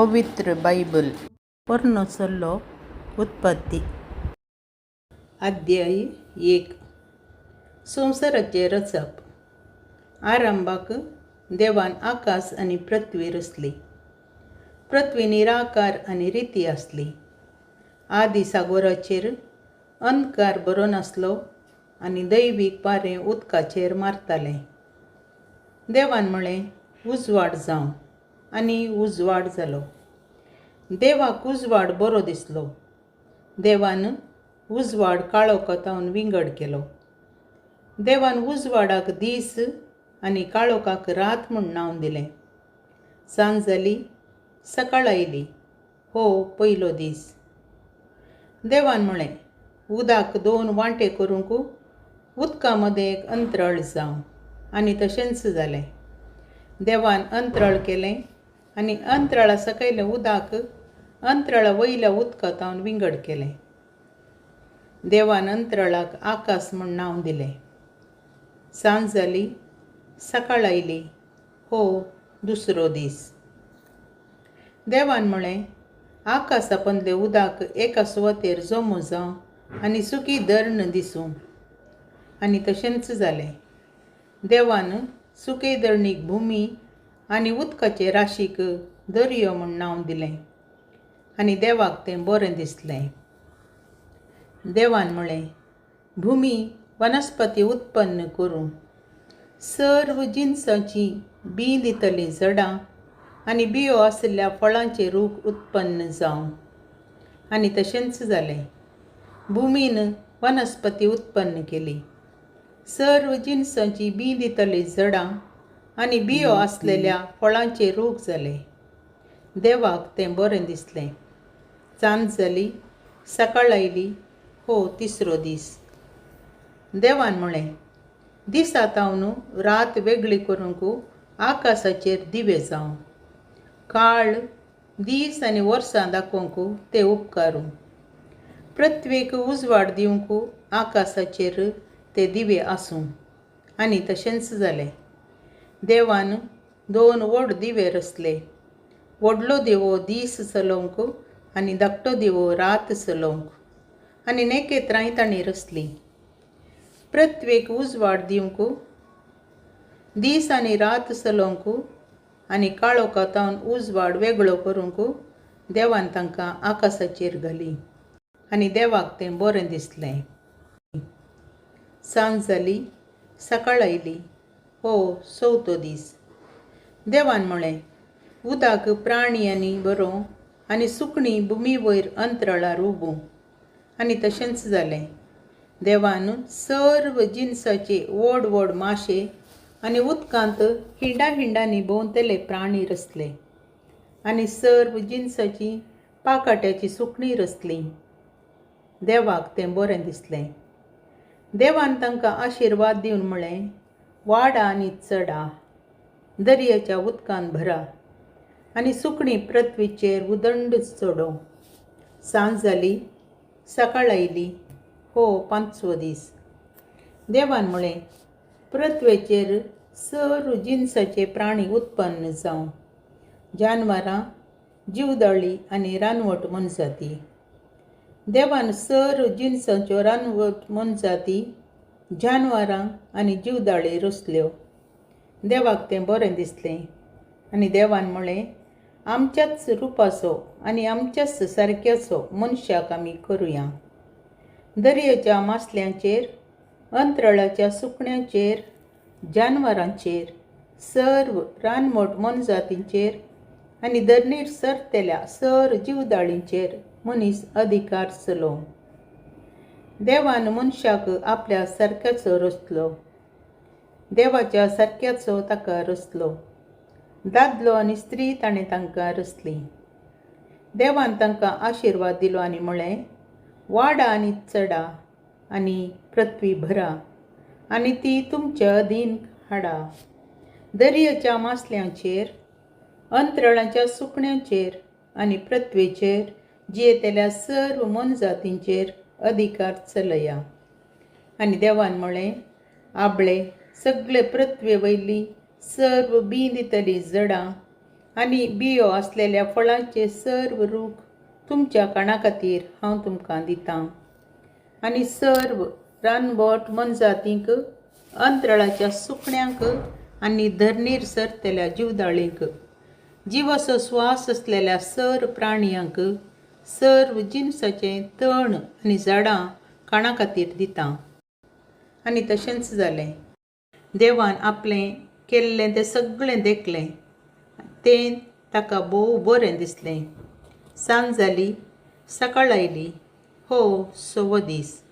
पवित्र बायबल पर्णसल्लो उत्पत्ती अध्याय 1 संवसाराचे रचप. आरंभाक देवान आकाश आनी पृथ्वी रचली. पृथ्वी निराकार आनी रिती आसली. आदी सागराचेर अंधकार बरो नासलो आनी दैवीक वारें उदकाचेर मारतालें. देवान म्हळें, उजवाड जावं, आनी उजवाड जालो. देवाक उजवाड बरो दिसलो. देवान उजवाड काळो कोतावन विंगड केलो. देवान उजवाडाक दीस आनी काळोखाक रात म्हूण नांव दिलें. सांज जाली, सकाळ आयली, हो पयलो दीस. देवान म्हळें, उदकाक 2 वांटे करूंक उदका मदें एक अंतराळ जावं, आनी तशेंच जालें. देवान अंतराळ केलें आनी अंतराळा सकयलें उदक अंतराळा वयल्या उदकांतावन विंगड केलें. देवान अंतराळाक आकाश म्हूण नांव दिलें. सांज जाली, सकाळ आयली, हो दुसरो दीस. देवान म्हळें, आकाशापंदलें उदक एका सुवातेर जमो जावं आनी सुकी धर्ण दिसूं, आनी तशेंच जालें. देवान सुके धरणीक भुमी आनी उदकाचे राशीक दर्यो म्हूण नांव दिलें, आनी देवाक तें बरें दिसलें. देवान म्हळें, भुमी वनस्पती उत्पन्न करूं, सर्व जिनसाचीं बीं दितलीं झाडां आनी बियो आशिल्ल्या फळांचे रूख उत्पन्न जावं, आनी तशेंच जालें. भुमीन वनस्पती उत्पन्न केली. सर्व जिनसाचीं बीं दितलीं झाडां आनी बियो आसलेल्या फळांचे रूख जाले. देवाक तें बरें दिसलें. सांज जाली, सकाळ आयली, हो तिसरो दीस. देवान म्हळें, दिसातावन रात वेगळी करूंक आकाशाचेर दिवे जावं. काळ, दीस आनी वर्सां दाखोवंक ते उपकारूं. पृथ्वीक उजवाड दिवंक आकाशाचेर ते दिवे आसूं, आनी तशेंच जालें. देवान 2 व्हड दिवे रचले. व्हडलो दिवो दीस चलोवंक आनी धाकटो दिवो रात चलोवंक, आनी नखेत्रांय तांणी रचलीं. पृथ्वीक उजवाड दिवंक, दीस आनी रात चलोवंक आनी काळोखांतावन उजवाड वेगळो करूंक देवान तांकां आकाशाचेर घाली, आनी देवाक तें बरें दिसलें. सांज जाली, सकाळ आयली, हो चवथो दीस. देवान म्हळें, उदक प्राणी आनी बरो आनी सुकणीं भुमी वयर अंतराळार उबूं, आनी तशेंच जालें. देवान सर्व जिनसाचे व्हड व्हड माशे आनी उदकांत हिंडांनी भोंवतले प्राणी रचले, आनी सर्व जिनसाचीं पाकाट्याची सुकणीं रचलीं. देवाक तें बरें दिसलें. देवान तांकां आशिर्वाद दिवन म्हळें, वाडा आनी चडा, दर्याच्या उदकान भरा, आनी सुकणीं पृथ्वीचेर उदंड चडोव. सांज जाली, सकाळ आयली, हो 5वो दीस. देवान म्हळें, पृथ्वेचेर सर्व जिनसाचे प्राणी उत्पन्न जावं, जानवरां, जीवदाळी आनी रानवट मनजाती. देवान सर्व जिनसाच्यो रानवट मनजाती, जानवरां आनी जीवदाळी रचल्यो. देवाक तें बरें दिसलें. आनी देवान म्हळें, आमच्याच रुपाचो आनी आमच्याच सारक्याचो मनशाक आमी करुया. दर्याच्या मासल्यांचेर, अंतराळाच्या सुकण्यांचेर, जानवरांचेर, सर्व रानवट मनजातींचेर आनी धरणीर सरतेल्या सर्व जीवदाळींचेर मनीस अधिकार चलोव. देवान मनशाक आपल्या सारक्याचो रचलो. देवाच्या सारक्याचो ताका रचलो. दादलो आनी स्त्री ताणें तांकां रचलीं. देवान तांकां आशिर्वाद दिलो आनी म्हळें, वाडा आनी चडा आनी पृथ्वी भरा, आनी ती तुमच्या अधीन हाडा. दर्याच्या मासल्यांचेर, अंतराळाच्या सुकण्यांचेर आनी पृथ्वेचेर जियेतेल्या सर्व मनजातींचेर अधिकार चलया. आनी देवान म्हळें, आबळे सगळे पृथ्वे वयलीं सर्व बीं दितलीं झाडां आनी बियो आसलेल्या फळांचे सर्व रूख तुमच्या काणा खातीर हांव तुमकां दितां. आनी सर्व रानवट मनजातींक, अंतराळाच्या सुकण्यांक आनी धरणीर सरतल्या जिवदाळींक, जिवाचो स्वास असलेल्या सर्व प्राणयांक, सर्व जिनसाचें तण आनी झाडां खाणा खातीर दितां. आनी तशेंच जालें. देवान आपलें केल्लें तें सगळें देखलें. तें ताका भोव बरें दिसलें. सांज जाली, सकाळ आयली. हो 6वो दीस.